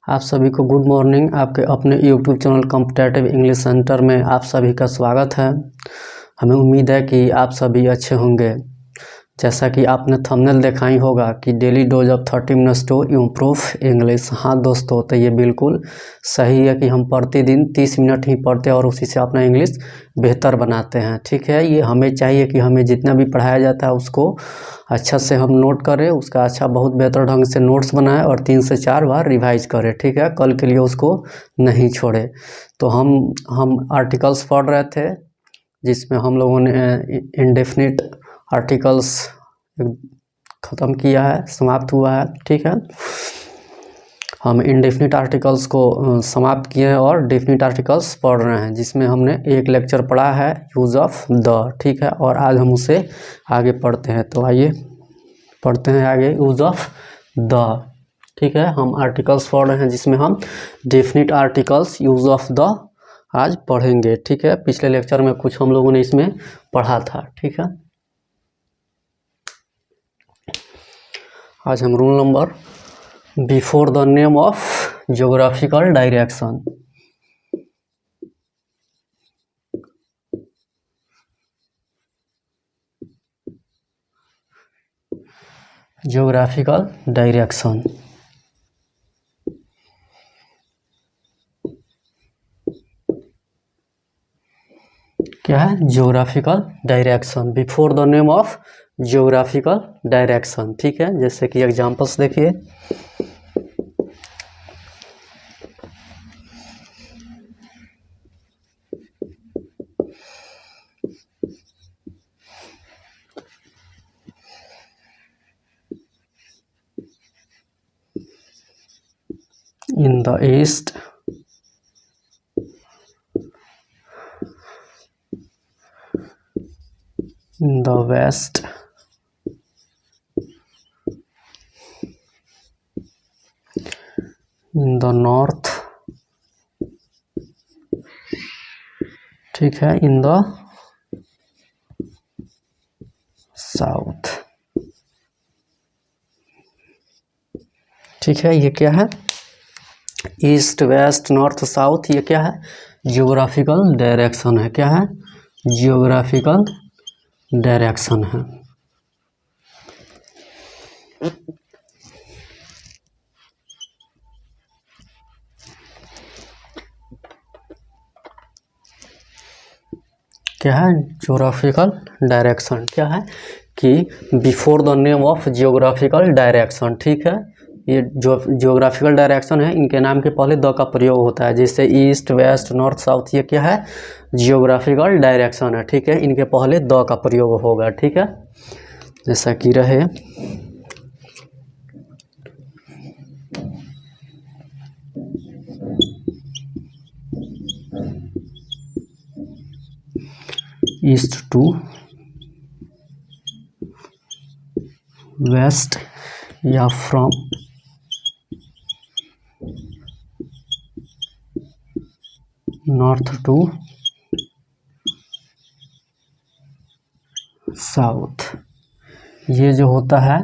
आप सभी को गुड मॉर्निंग। आपके अपने YouTube channel competitive English centre में आप सभी का स्वागत है। हमें उम्मीद है कि आप सभी अच्छे होंगे। जैसा कि आपने थंबनेल देखा ही होगा कि daily dose of 30 minutes to improve English. हाँ दोस्तों, तो ये बिल्कुल सही है कि हम प्रतिदिन 30 मिनट ही पढ़ते हैं और उसी से अपना इंग्लिश बेहतर बनाते हैं। ठीक है, ये हमें चाहिए कि हमें जितना भी पढ़ाया जाता है उसको अच्छा से हम नोट करें, उसका अच्छा बहुत बेहतर ढंग से नोट्स बनाएं और 3 से 4 बार रिवाइज करें। ठीक है, कल के लिए उसको नहीं छोड़े। तो हम आर्टिकल्स पढ़ रहे थे जिसमें हम लोगों ने इंडेफिनिट आर्टिकल्स ख़त्म किया है, समाप्त हुआ है। ठीक है, हम इंडेफिनिट आर्टिकल्स को समाप्त किए हैं और डेफिनिट आर्टिकल्स पढ़ रहे हैं, जिसमें हमने एक लेक्चर पढ़ा है यूज़ ऑफ द। ठीक है, और आज हम उसे आगे पढ़ते हैं। तो आइए पढ़ते हैं आगे यूज़ ऑफ द। ठीक है, हम आर्टिकल्स पढ़ रहे हैं जिसमें हम definite articles use of the आज पढ़ेंगे। ठीक है, पिछले लेक्चर में कुछ हम लोगों ने इसमें पढ़ा था। ठीक है, आज हम rule number before the name of geographical direction. Geographical direction क्या है? Geographical direction before the name of geographical direction. ठीक है, जैसे कि एग्जांपल्स देखिए। In the east, in the west, in the north, ठीक है, in the साउथ। ठीक है, ये क्या है? ईस्ट वेस्ट नॉर्थ साउथ, ये क्या है? ज्योग्राफिकल डायरेक्शन है। क्या है? ज्योग्राफिकल डायरेक्शन है। क्या है? ज्योग्राफिकल डायरेक्शन क्या है कि before the name of geographical direction. ठीक है, ये जो ज्योग्राफिकल डायरेक्शन है, इनके नाम के पहले द का प्रयोग होता है। जैसे ईस्ट वेस्ट नॉर्थ साउथ, ये क्या है? ज्योग्राफिकल डायरेक्शन है। ठीक है, इनके पहले द का प्रयोग होगा। ठीक है, जैसा कि रहे ईस्ट टू वेस्ट या फ्रॉम नॉर्थ टू साउथ, ये जो होता है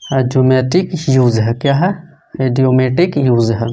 एडियोमेटिक यूज है। क्या है? एडियोमेटिक यूज है।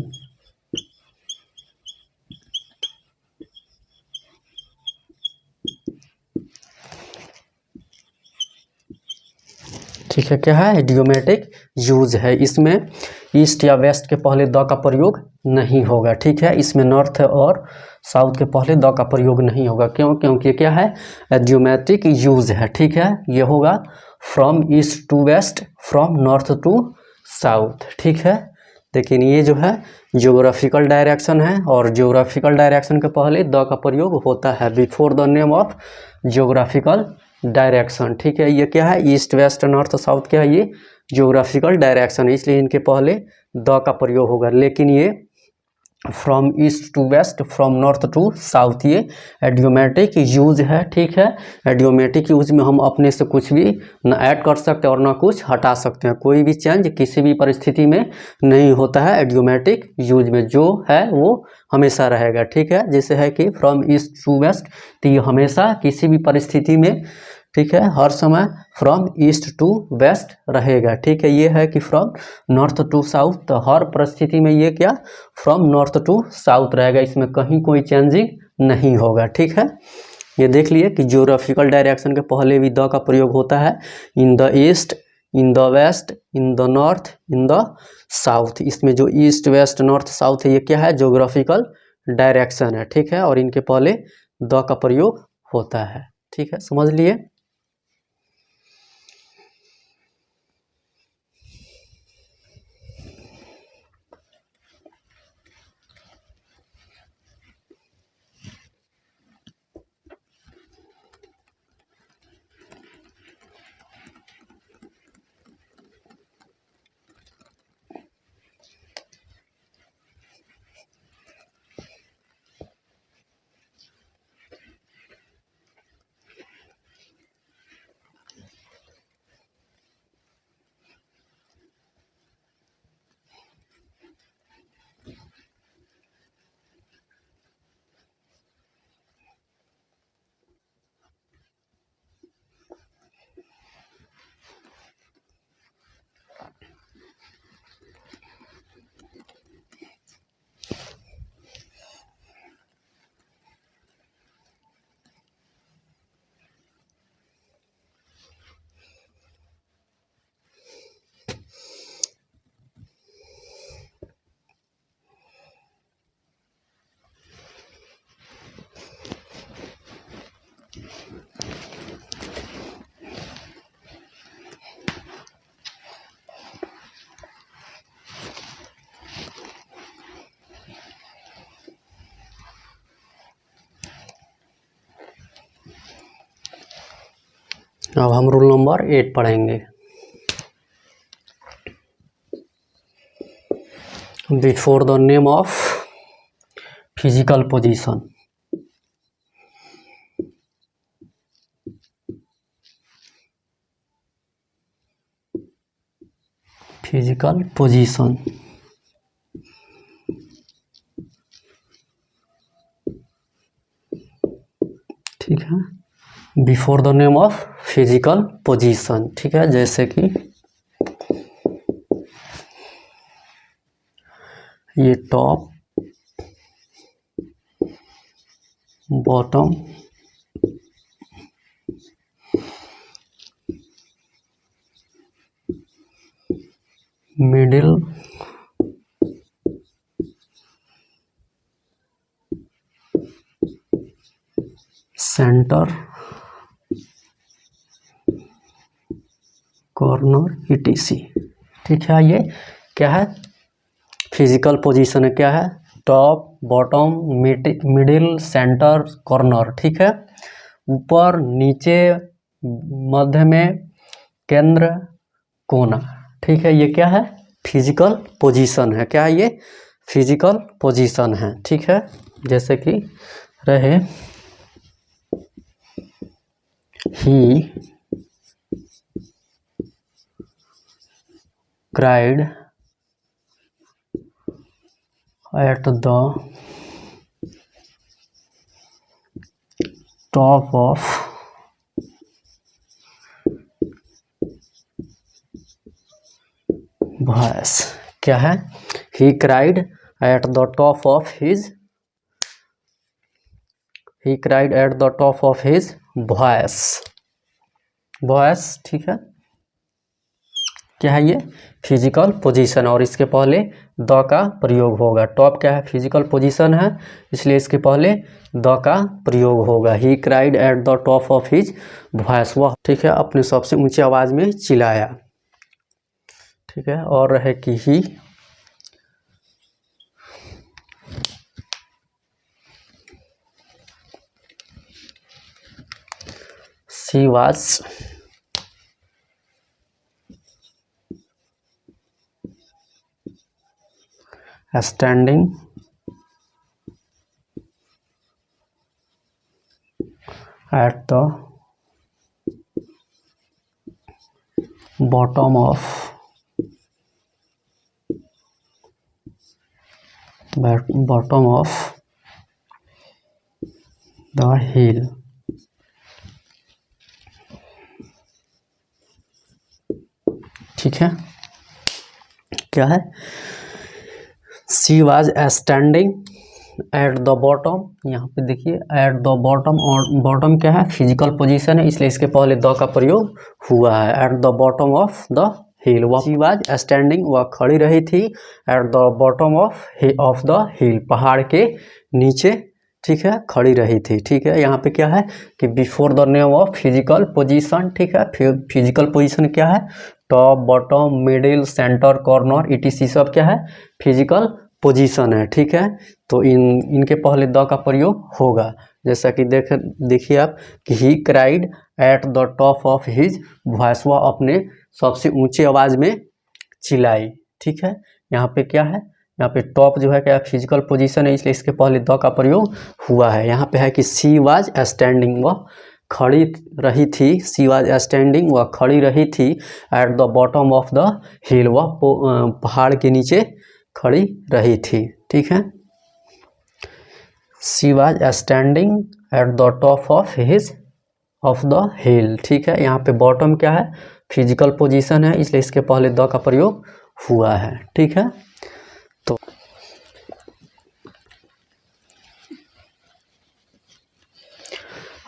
ठीक है, क्या है? एडियोमेटिक यूज है। इसमें ईस्ट या वेस्ट के पहले द का प्रयोग नहीं होगा। ठीक है, इसमें नॉर्थ और साउथ के पहले द का प्रयोग नहीं होगा। क्यों? क्योंकि क्या है? एडियोमेटिक यूज है। ठीक है, ये होगा from east to west, from north to south. ठीक है, लेकिन ये जो है ज्योग्राफिकल डायरेक्शन है और ज्योग्राफिकल डायरेक्शन के पहले द का प्रयोग होता है before the name of geographical direction. ठीक है, ये क्या है? ईस्ट वेस्ट नॉर्थ साउथ, क्या है? ये ज्योग्राफिकल डायरेक्शन है, इसलिए इनके पहले द का प्रयोग होगा। लेकिन ये from east to west, from north to south, ये एडियोमेटिक यूज है। ठीक है, एडियोमेटिक यूज में हम अपने से कुछ भी ना ऐड कर सकते हैं और ना कुछ हटा सकते हैं। कोई भी चेंज किसी भी परिस्थिति में नहीं होता है एडियोमेटिक यूज में, जो है वो हमेशा रहेगा। ठीक है, जैसे है कि फ्रॉम ईस्ट टू वेस्ट, तो ये हमेशा किसी भी परिस्थिति में ठीक है, हर समय फ्रॉम ईस्ट टू वेस्ट रहेगा। ठीक है, ये है कि फ्रॉम नॉर्थ टू साउथ, तो हर परिस्थिति में ये क्या फ्रॉम नॉर्थ टू साउथ रहेगा, इसमें कहीं कोई चेंजिंग नहीं होगा। ठीक है, ये देख लिए कि ज्योग्राफिकल डायरेक्शन के पहले भी द का प्रयोग होता है, in the east, in the west, in the north, in the south. इसमें जो ईस्ट वेस्ट नॉर्थ साउथ है ये क्या है, ज्योग्राफिकल डायरेक्शन है। ठीक है, और इनके पहले द का प्रयोग होता है। ठीक है, समझ लिए। अब हम रूल नंबर 8 पढ़ेंगे। Before the name of physical position, physical position. ठीक है, before the name of physical position. ठीक है, जैसे कि ये top, bottom, middle, centre, corner, etc. ठीक है, ये क्या है, फिजिकल पोजीशन है। क्या है, top, bottom, middle, centre, corner. ठीक है, ऊपर, नीचे, मध्य में, केंद्र, कोना। ठीक है, ये क्या है, फिजिकल पोजीशन है। क्या है, ये फिजिकल पोजीशन है। ठीक है, जैसे कि रहे ही cried at the top of voice। क्या है, he cried at the top of his, he cried at the top of his voice, voice। ठीक है, क्या है, ये फिजिकल पोजीशन, और इसके पहले द का प्रयोग होगा। टॉप क्या है, फिजिकल पोजीशन है, इसलिए इसके पहले द का प्रयोग होगा। He cried at the top of his voice, वह ठीक है अपने सबसे ऊंची आवाज में चिल्लाया। ठीक है, और रहे कि ही she was standing at the bottom of the hill। ठीक है, क्या है, she was standing at the bottom. यहाँ पे देखिए एट द बॉटम, और बॉटम क्या है, फिजिकल पोजीशन है, इसलिए इसके पहले द का प्रयोग हुआ है। At the bottom of the हिल, वह शी वाज स्टैंडिंग, वह खड़ी रही थी, at the bottom of the हिल, पहाड़ के नीचे, ठीक है, खड़ी रही थी। ठीक है, यहाँ पे क्या है कि before the name of physical position, ठीक है, फिजिकल पोजीशन क्या है, top, bottom, middle, centre, corner, etc सब क्या है, फिजिकल पोजीशन है। ठीक है, तो इनके पहले द का प्रयोग होगा, जैसा कि देखिए आप कि he cried at the top of his voice, वह अपने सबसे ऊंचे आवाज में चिल्लाई। ठीक है, यहाँ पे क्या है, यहाँ पे टॉप जो है क्या फिजिकल पोजीशन है, इसलिए इसके पहले द का प्रयोग हुआ है। यहाँ पे है कि सी वाज स्टैंडिंग, वह खड़ी रही थी, सी वाज स्टैंडिंग, वह खड़ी रही थी, at the bottom of the हिल, वह पहाड़ के नीचे खड़ी रही थी। ठीक है, she was standing at the top of the हिल। ठीक है, यहाँ पे बॉटम क्या है, फिजिकल पोजीशन है, इसलिए इसके पहले द का प्रयोग हुआ है। ठीक है, तो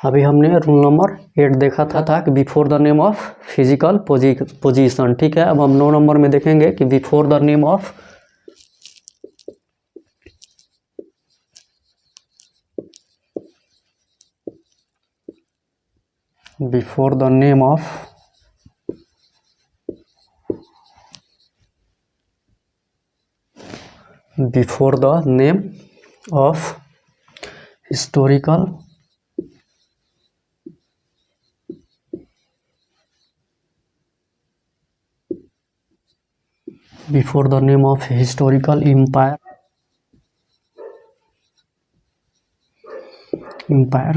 अभी हमने रूल नंबर 8 देखा था कि before the name of physical position. ठीक है, अब हम 9 नंबर में देखेंगे कि before the name of before the name of historical empire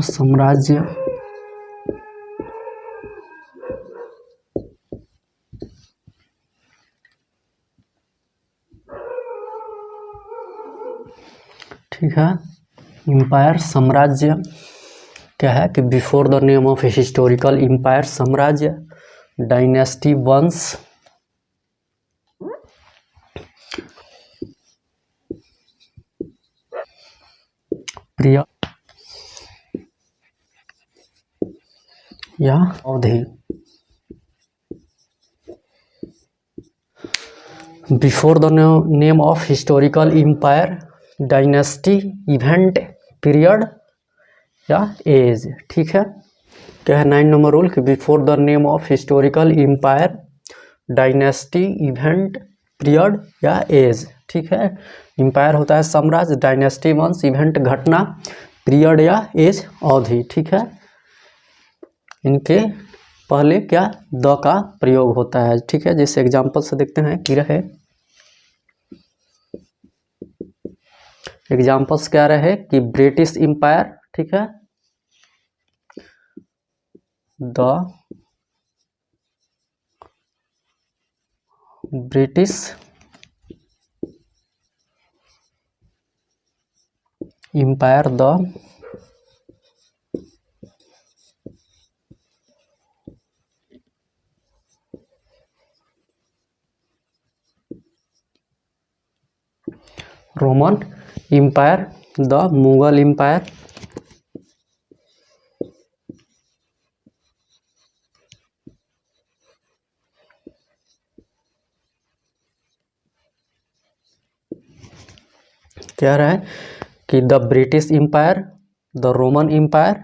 साम्राज्य, ठीक है, एम्पायर साम्राज्य क्या है कि before the name of historical empire साम्राज्य, डायनेस्टी वंश, प्रिय या अवधि। Before the name of historical empire, dynasty, event, period या एज। ठीक है, क्या है 9 नंबर रूल कि before the name of historical empire, dynasty, event, period या एज। ठीक है, एम्पायर होता है साम्राज्य, डायनेस्टी वंश, इवेंट घटना, पीरियड या एज अवधि। ठीक है, इनके पहले क्या द का प्रयोग होता है। ठीक है, जैसे एग्जांपल से देखते हैं कि रहे, एग्जांपल्स क्या रहे कि ब्रिटिश एम्पायर, ठीक है, the British empire, the Roman empire, the Mughal empire, क्या रहा है कि the British empire, the Roman empire,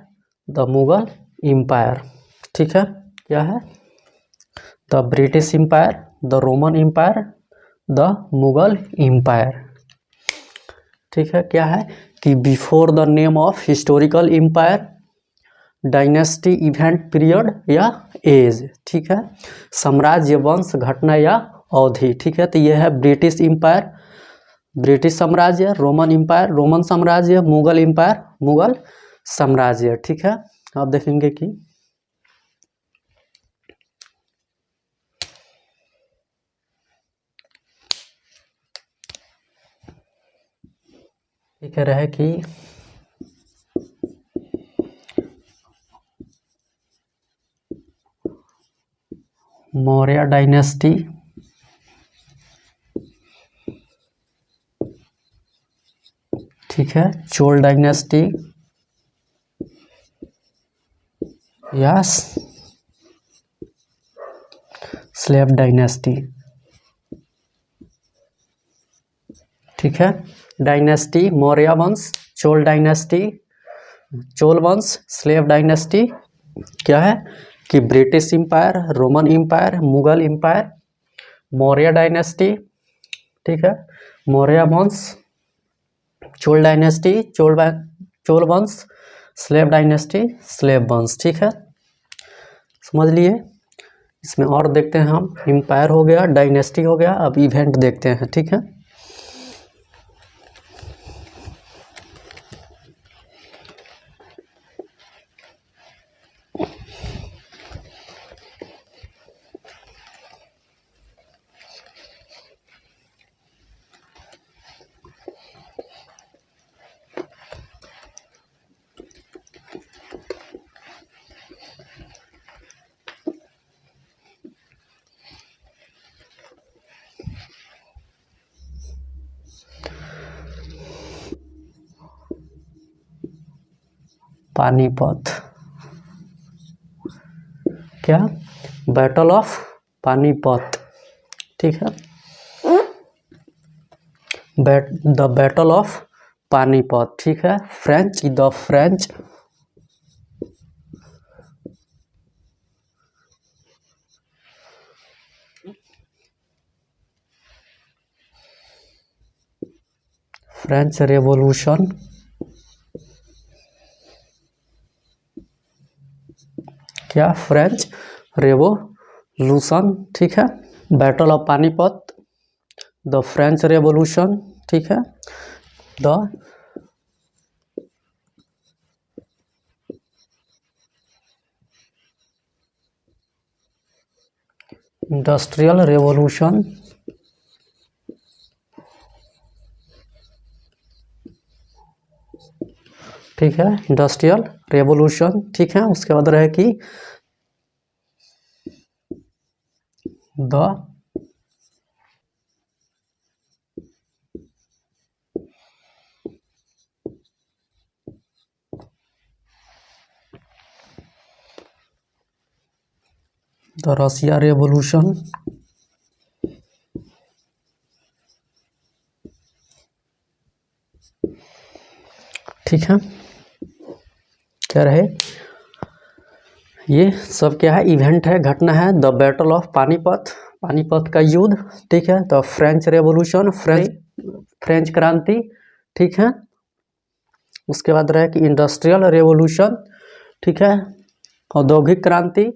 the Mughal empire. ठीक है, क्या है the British empire, the Roman empire, the Mughal empire. ठीक है, क्या है कि before the name of historical empire, dynasty, event, period या एज। ठीक है, साम्राज्य, वंश, घटना या अवधि। ठीक है, तो यह है ब्रिटिश एम्पायर, ब्रिटिश साम्राज्य, रोमन एम्पायर, रोमन साम्राज्य, मुगल एम्पायर, मुगल साम्राज्य। ठीक है, आप देखेंगे कि ठीक है रहे कि मौर्य डायनेस्टी, ठीक है, Chola dynasty, yes, slave dynasty. ठीक है, डायनेस्टी मौर्य वंश, चोल डायनेस्टी, चोल वंश, स्लेव डायनेस्टी क्या है कि British empire, Roman empire, Mughal empire, Maurya dynasty, ठीक है, मौर्य वंश, चोल डायनेस्टी, चोल वंश, स्लेव डायनेस्टी, स्लेव वंश। ठीक है, समझ लिए। इसमें और देखते हैं हम, एम्पायर हो गया, डायनेस्टी हो गया, अब इवेंट देखते हैं। ठीक है, पानीपत, क्या, बैटल ऑफ पानीपत। ठीक है, द बैटल ऑफ पानीपत। ठीक है, French, the French French revolution, क्या, फ्रेंच रेवोल्यूशन। ठीक है, battle of Panipat, the French revolution. ठीक है, द इंडस्ट्रियल रेवोल्यूशन, ठीक है, इंडस्ट्रियल रेवोल्यूशन। ठीक है, उसके बाद रहे कि द रसिया रेवोल्यूशन। ठीक है, क्या रहे, ये सब क्या है, इवेंट है, घटना है। The battle of Panipat, Panipat का युद्ध। ठीक है, द फ्रेंच रेवोल्यूशन, फ्रेंच क्रांति। ठीक है, उसके बाद रहे कि इंडस्ट्रियल रेवोल्यूशन। ठीक है, औद्योगिक क्रांति,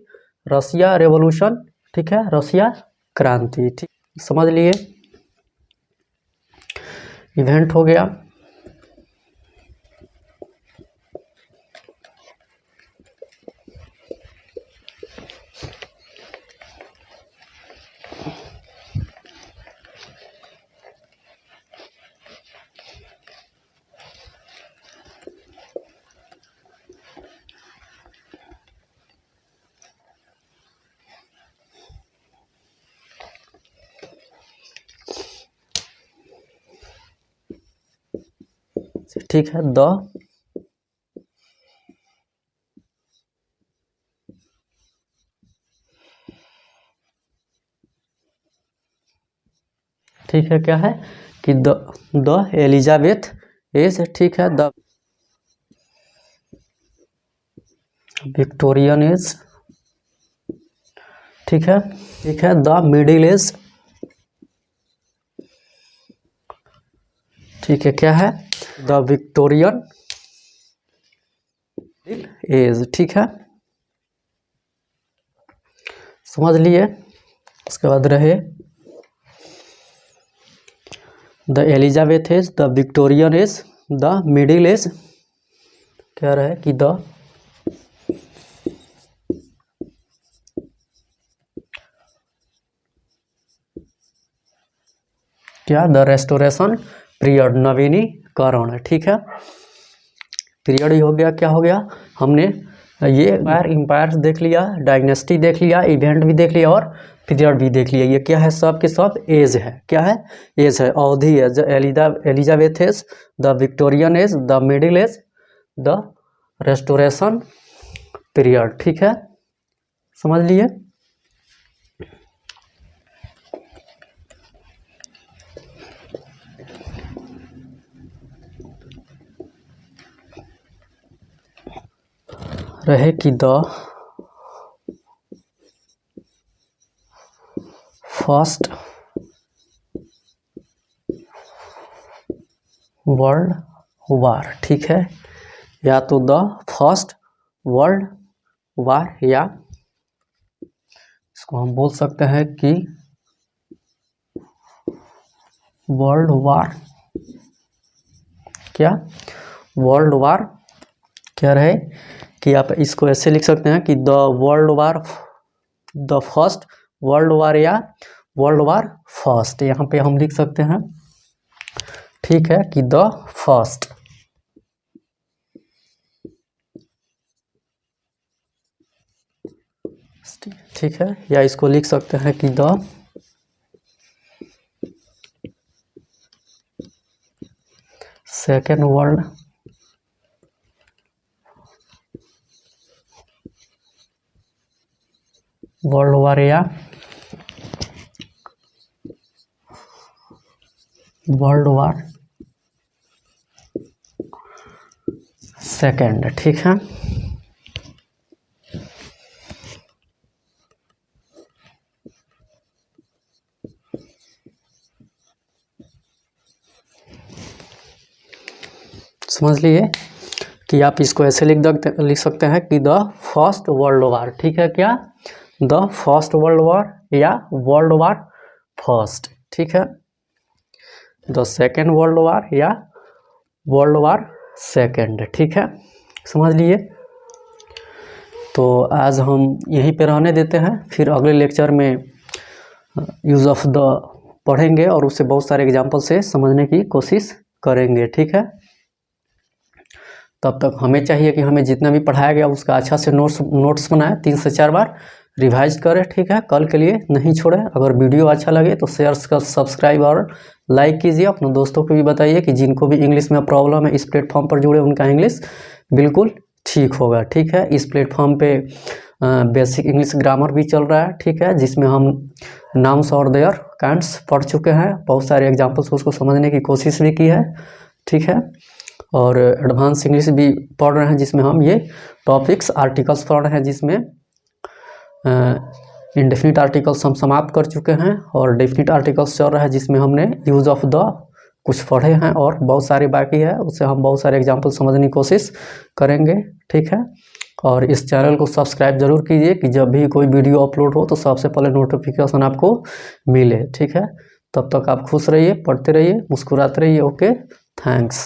रसिया रेवोल्यूशन। ठीक है, रसिया क्रांति। ठीक, समझ लिए, इवेंट हो गया। ठीक है, ठीक है, क्या है कि द एलिजाबेथ एज। ठीक है, द विक्टोरियन एज। ठीक है, ठीक है, द मिडिल एज। ठीक है, क्या है, द विक्टोरियन एज। ठीक है, समझ लिए। उसके बाद रहे the Elizabeth age, the Victorian age, the middle age. क्या रहे कि द क्या, द रेस्टोरेशन पीरियड, नवीनीकरण। ठीक है, पीरियड ही हो गया, क्या हो गया, हमने ये एम्पायर देख लिया, डायनेस्टी देख लिया, इवेंट भी देख लिया, और पीरियड भी देख लिए। ये क्या है, सब के सब एज है, क्या है, एज है, अवधि है। The Elizabeth age, the Victorian age, the middle age, the restoration period. ठीक है, समझ लिए। रहे कि द फर्स्ट वर्ल्ड वार। ठीक है, या तो द फर्स्ट वर्ल्ड वार, या इसको हम बोल सकते हैं कि वर्ल्ड वार, क्या, वर्ल्ड वार। क्या रहे कि आप इसको ऐसे लिख सकते हैं कि the world war, the first world war या वर्ल्ड वार फर्स्ट, यहाँ पे हम लिख सकते हैं। ठीक है, कि द फर्स्ट, ठीक है, या इसको लिख सकते हैं कि द सेकेंड वर्ल्ड वार या वर्ल्ड वार सेकेंड। ठीक है, समझ लिए कि आप इसको ऐसे लिख सकते हैं कि द फर्स्ट वर्ल्ड वार। ठीक है, क्या, द फर्स्ट वर्ल्ड वार या वर्ल्ड वार फर्स्ट। ठीक है, द सेकेंड वर्ल्ड वार या वर्ल्ड वार सेकेंड। ठीक है, समझ लिए। तो आज हम यहीं पे रहने देते हैं, फिर अगले लेक्चर में यूज़ ऑफ द पढ़ेंगे और उससे बहुत सारे एग्जाम्पल से समझने की कोशिश करेंगे। ठीक है, तब तक हमें चाहिए कि हमें जितना भी पढ़ाया गया उसका अच्छा से नोट्स बनाए, 3 से 4 बार रिवाइज करें। ठीक है, कल के लिए नहीं छोड़े। अगर वीडियो अच्छा लगे तो शेयर, सब्सक्राइब और लाइक कीजिए। अपने दोस्तों को भी बताइए कि जिनको भी इंग्लिश में प्रॉब्लम है इस प्लेटफॉर्म पर जुड़े, उनका इंग्लिश बिल्कुल ठीक होगा। ठीक है, इस प्लेटफॉर्म पे बेसिक इंग्लिश ग्रामर भी चल रहा है। ठीक है, जिसमें हम नाउन्स और देयर काइंड्स पढ़ चुके हैं, बहुत सारे एग्जाम्पल्स उसको समझने की कोशिश भी की है। ठीक है, और एडवांस इंग्लिश भी पढ़ रहे हैं जिसमें हम ये टॉपिक्स, आर्टिकल्स पढ़ रहे हैं, जिसमें इंडेफिनिट आर्टिकल्स हम समाप्त कर चुके हैं और डेफिनिट आर्टिकल्स चल रहा है, जिसमें हमने यूज़ ऑफ द कुछ पढ़े हैं और बहुत सारे बाकी है, उससे हम बहुत सारे एग्जाम्पल समझने की कोशिश करेंगे। ठीक है, और इस चैनल को सब्सक्राइब जरूर कीजिए कि जब भी कोई वीडियो अपलोड हो तो सबसे पहले नोटिफिकेशन आपको मिले। ठीक है, तब तक आप खुश रहिए, पढ़ते रहिए, मुस्कुराते रहिए। Okay, thanks.